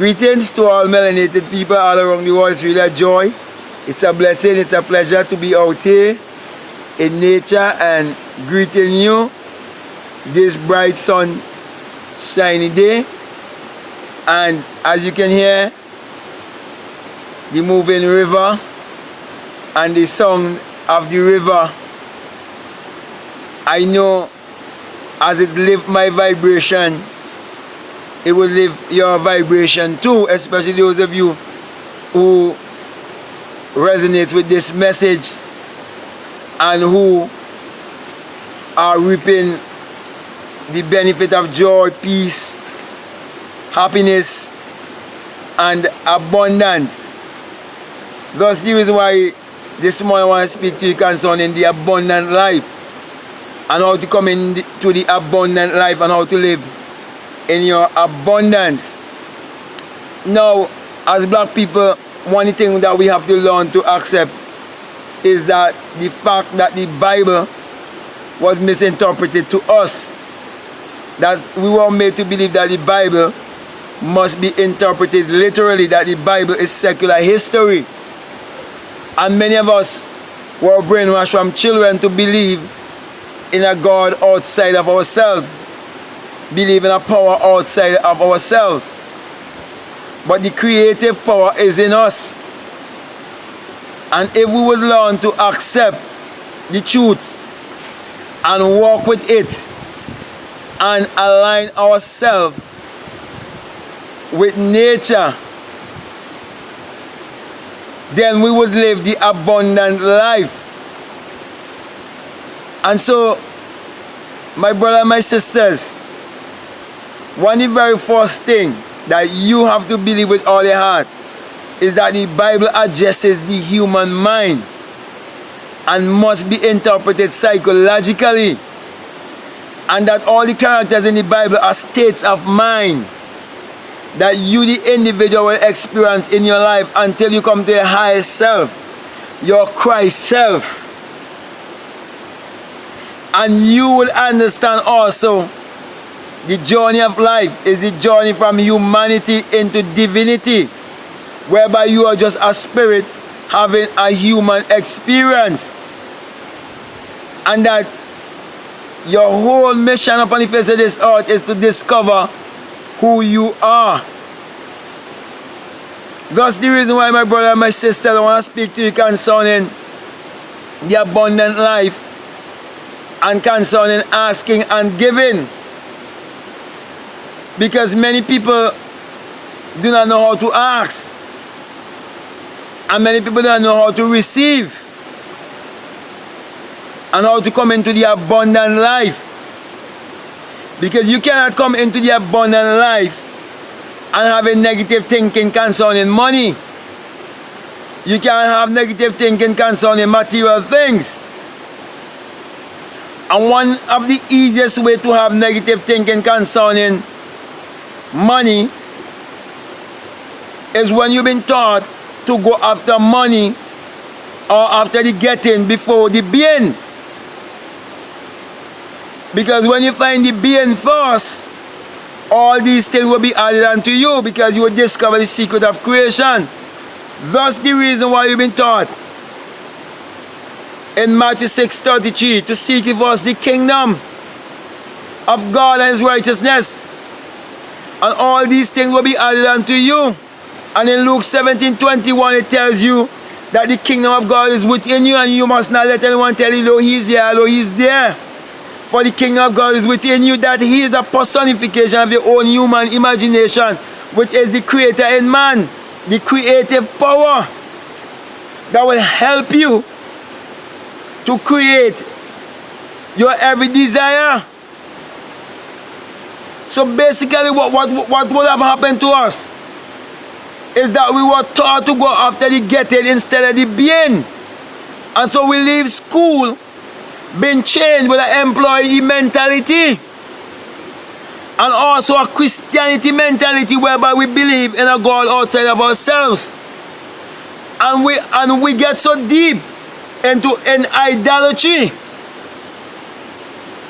Greetings to all melanated people all around the world. It's really a joy. It's a blessing. It's a pleasure to be out here in nature and greeting you this bright sun shiny day. And as you can hear, the moving river and the sound of the river, I know as it lifts my vibration, it will lift your vibration too, especially those of you who resonate with this message and who are reaping the benefit of joy, peace, happiness, and abundance. Thus the reason why this morning I want to speak to you concerning the abundant life and how to come into the abundant life and how to live in your abundance. Now, as black people, one thing that we have to learn to accept is that the fact that the Bible was misinterpreted to us, that we were made to believe that the Bible must be interpreted literally, that the Bible is secular history. And many of us were brainwashed from children to believe in a God outside of ourselves, believe in a power outside of ourselves. But the creative power is in us. And if we would learn to accept the truth and walk with it and align ourselves with nature, then we would live the abundant life. And so, my brother and my sisters, one of the very first thing that you have to believe with all your heart is that the Bible addresses the human mind and must be interpreted psychologically, and that all the characters in the Bible are states of mind that you, the individual, will experience in your life until you come to your highest self, your Christ self. And you will understand also the journey of life is the journey from humanity into divinity, whereby you are just a spirit having a human experience. And that your whole mission upon the face of this earth is to discover who you are. That's the reason why, my brother and my sister, I want to speak to you concerning the abundant life and concerning asking and giving. Because many people do not know how to ask, and many people don't know how to receive and how to come into the abundant life. Because you cannot come into the abundant life and have a negative thinking concerning money. You can't have negative thinking concerning material things. And one of the easiest way to have negative thinking concerning money is when you've been taught to go after money or after the getting before the being. Because when you find the being first, all these things will be added unto you, because you will discover the secret of creation. Thus the reason why you've been taught in Matthew 6:33 to seek first the kingdom of God and His righteousness, and all these things will be added unto you. And in Luke 17:21 it tells you that the kingdom of God is within you, and you must not let anyone tell you, though He's here, though He's there. For the kingdom of God is within you, that He is a personification of your own human imagination, which is the creator in man, the creative power that will help you to create your every desire. So basically what would have happened to us is that we were taught to go after the getting instead of the being. And so we leave school being chained with an employee mentality and also a Christianity mentality, whereby we believe in a God outside of ourselves. And we get so deep into idolatry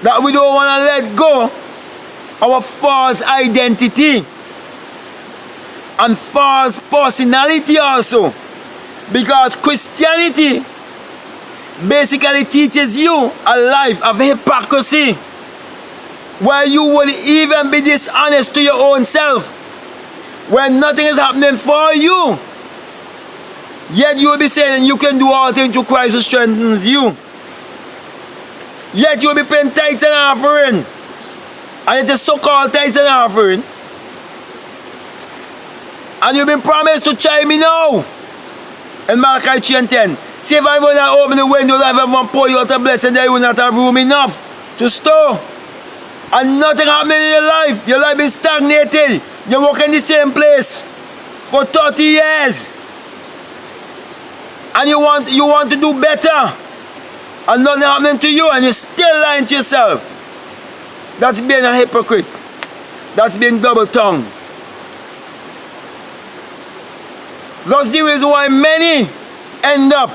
that we don't want to let go our false identity. and false personality also. Because Christianity basically teaches you a life of hypocrisy, where you will even be dishonest to your own self, where nothing is happening for you, yet you will be saying you can do all things through Christ who strengthens you. Yet you will be paying tithes and offering, and it is so-called tithes and offering, and you've been promised to try me now in Malachi 3:10. See, if I will not open the windows, if everyone pour you out a blessing, there you will not have room enough to store. And nothing happening in your life. Your life is stagnated. You work in the same place for 30 years. And you want to do better. And nothing happening to you, and you're still lying to yourself. That's being a hypocrite. That's being double-tongued. That's the reason why many end up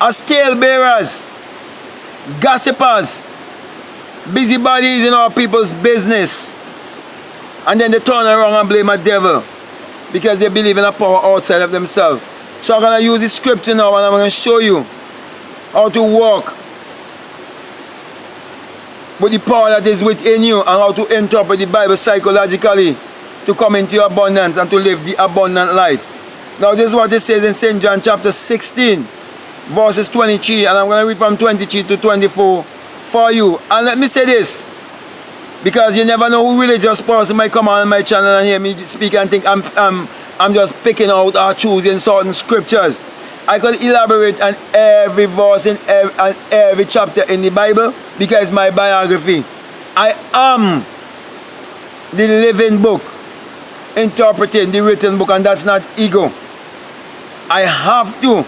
as talebearers, gossipers, busybodies in our people's business. And then they turn around and blame a devil because they believe in a power outside of themselves. So I'm going to use the scripture now, and I'm going to show you how to walk with the power that is within you, and how to interpret the Bible psychologically to come into your abundance and to live the abundant life. Now this is what it says in St. John chapter 16, verses 23, and I'm going to read from 23 to 24 for you. And let me say this, because you never know who religious person might come on my channel and hear me speak and think I'm just picking out or choosing certain scriptures. I could elaborate on every verse in every chapter in the Bible, because it's my biography. I am the living book, interpreting the written book, and that's not ego. I have to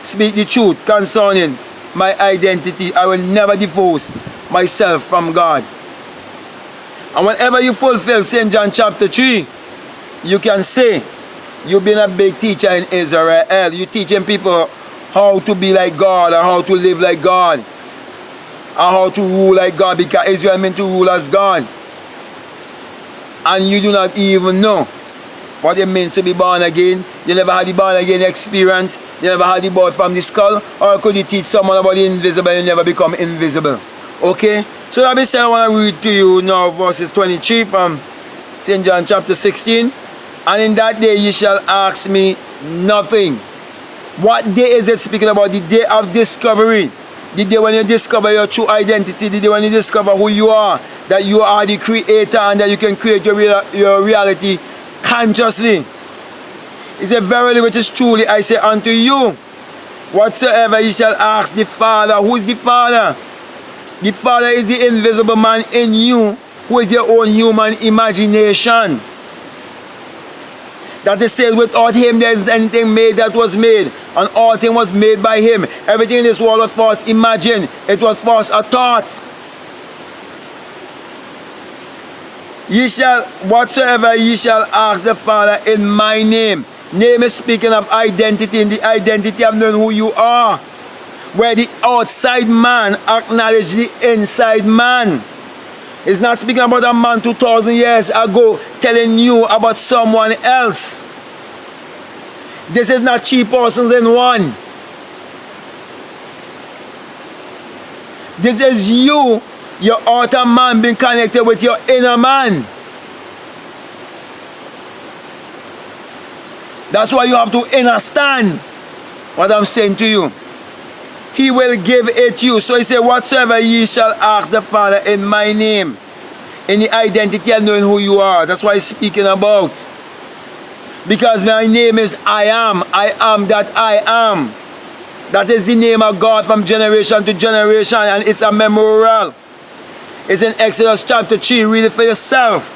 speak the truth concerning my identity. I will never divorce myself from God. And whenever you fulfill St. John chapter 3, you can say you've been a big teacher in Israel. You're teaching people how to be like God, or how to live like God, and how to rule like God, because Israel meant to rule as God. And you do not even know what it means to be born again. You never had the born again experience. You never had the birth from the skull. Or could you teach someone about the invisible and you never become invisible? Okay? So that being said, I want to read to you now verses 23 from St. John chapter 16. And in that day ye shall ask me nothing. What day is it speaking about? The day of discovery. The day when you discover your true identity. The day when you discover who you are. That you are the creator, and that you can create your reality consciously. He said, verily, which is truly, I say unto you, whatsoever ye shall ask the Father. Who is the Father? The Father is the invisible man in you, who is your own human imagination. That it says, without him there is anything made that was made, and all things was made by him. Everything in this world was first imagined. It was first a thought. Ye shall, whatsoever ye shall ask the Father in my name. Name is speaking of identity, in the identity of knowing who you are. Where the outside man acknowledges the inside man. It's not speaking about a man 2,000 years ago telling you about someone else. This is not three persons in one. This is you, your outer man, being connected with your inner man. That's why you have to understand what I'm saying to you. He will give it you. So he said, whatsoever ye shall ask the Father in my name, in the identity of knowing who you are. That's what he's speaking about. Because my name is I am that I am. That is the name of God from generation to generation, and it's a memorial. It's in Exodus chapter 3. Read it for yourself.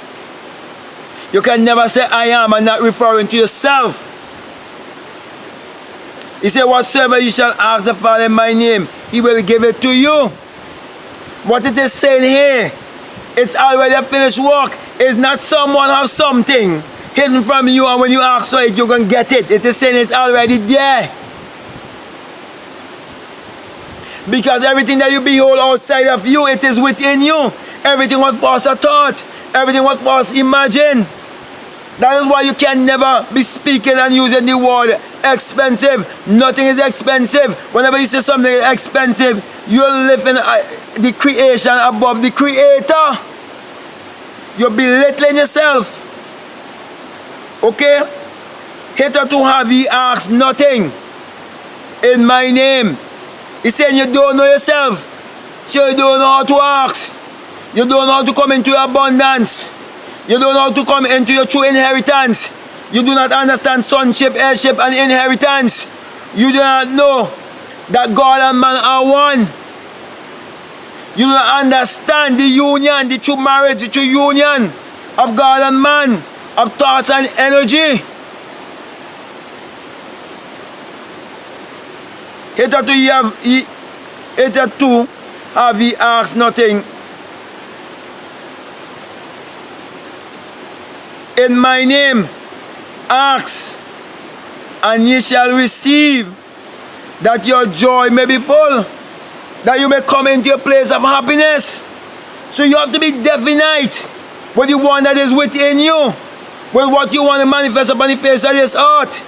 You can never say I am and not referring to yourself. He said, whatsoever you shall ask the Father in my name, he will give it to you. What it is saying here, it's already a finished work. It's not someone have something hidden from you, and when you ask for it, you can get it. It is saying it's already there. Because everything that you behold outside of you, it is within you. Everything was first a thought. Everything was first imagined. That is why you can never be speaking and using the word expensive. Nothing is expensive. Whenever you say something is expensive, you're lifting the creation above the creator. You're belittling yourself. Okay? Hitherto have ye asked nothing in my name. He's saying you don't know yourself. So you don't know how to ask. You don't know how to come into your abundance. You don't know how to come into your true inheritance. You do not understand sonship, heirship, and inheritance. You do not know that God and man are one. You do not understand the union, the true marriage, the true union of God and man, of thoughts and energy. Hitherto have ye asked nothing in my name. Ask, and ye shall receive, that your joy may be full, that you may come into a place of happiness. So you have to be definite with the one that is within you, with what you want to manifest upon the face of this earth.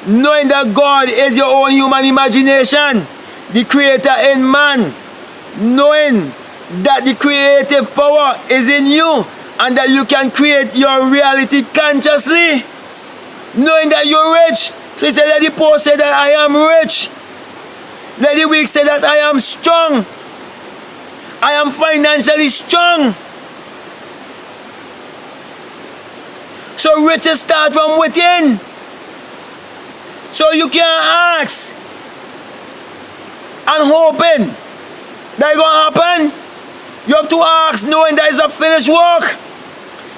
Knowing that God is your own human imagination, the creator in man. Knowing that the creative power is in you and that you can create your reality consciously. Knowing that you're rich. So he said, let the poor say that I am rich. Let the weak say that I am strong. I am financially strong. So riches start from within. So you can't ask and hoping that it's going to happen. You have to ask knowing that it's a finished work.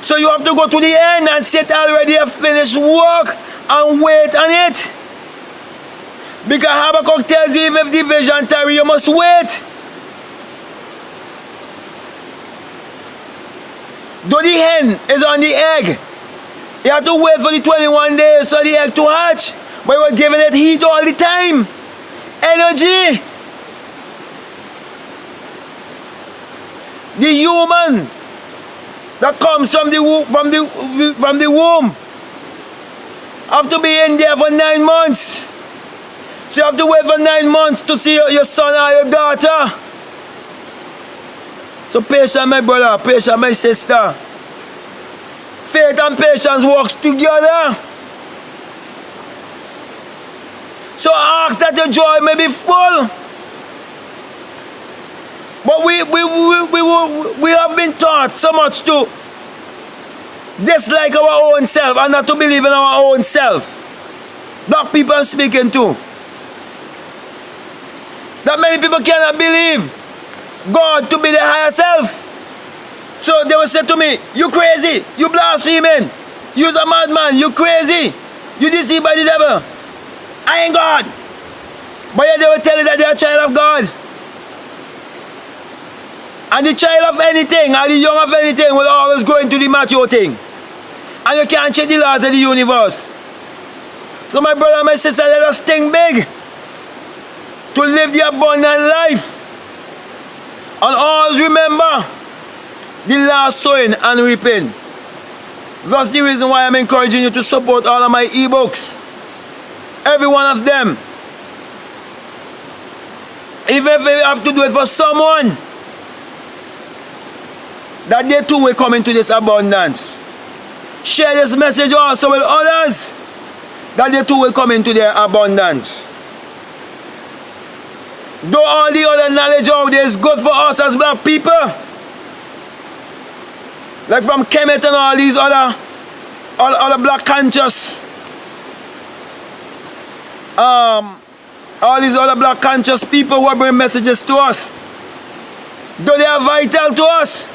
So you have to go to the end and see it already a finished work and wait on it. Because Habakkuk tells you, even if the vision tarry, you must wait. Though the hen is on the egg, you have to wait for the 21 days for the egg to hatch. But you are giving it heat all the time. Energy. The human that comes from the womb have to be in there for 9 months. So you have to wait for 9 months to see your son or your daughter. So patience, my brother, patience, my sister. Faith and patience works together. So ask that your joy may be full. But we have been taught so much to dislike our own self and not to believe in our own self. Black people I'm speaking to. That many people cannot believe God to be the higher self. So they will say to me, you crazy, you blaspheming, you're a madman, you crazy, you deceived by the devil. I ain't God. But yet they will tell you that they are a child of God. And the child of anything, or the young of anything, will always go into the mature thing. And you can't change the laws of the universe. So my brother and my sister, let us think big. To live the abundant life. And always remember the last sowing and reaping. That's the reason why I'm encouraging you to support all of my ebooks. Every one of them. Even if you have to do it for someone, that they too will come into this abundance. Share this message also with others, that they too will come into their abundance. Though all the other knowledge out there is good for us as black people, like from Kemet and all these other black conscious, all these other black conscious people who are bringing messages to us, though they are vital to us.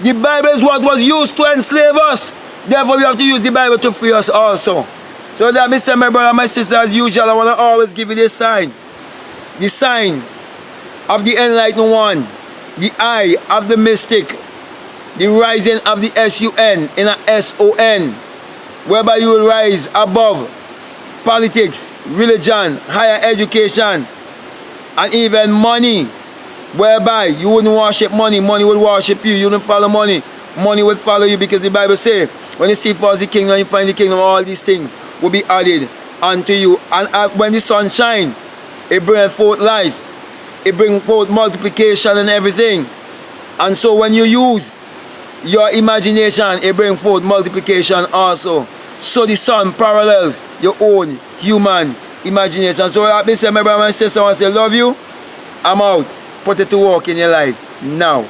The Bible is what was used to enslave us. Therefore, we have to use the Bible to free us also. So that means, my brother and my sister, as usual, I want to always give you this sign. The sign of the enlightened one. The eye of the mystic. The rising of the S-U-N in a S-O-N. Whereby you will rise above politics, religion, higher education, and even money. Whereby you wouldn't worship money, money would worship you. You wouldn't follow money, money would follow you, because the Bible says When you seek first the kingdom, you find the kingdom, all these things will be added unto you. And when the sun shines, it brings forth life. It brings forth multiplication and everything. And so when you use your imagination, it brings forth multiplication also. So the sun parallels your own human imagination. So I've been saying, my brother and sister, I want to say, love you. I'm out. Put it to work in your life now.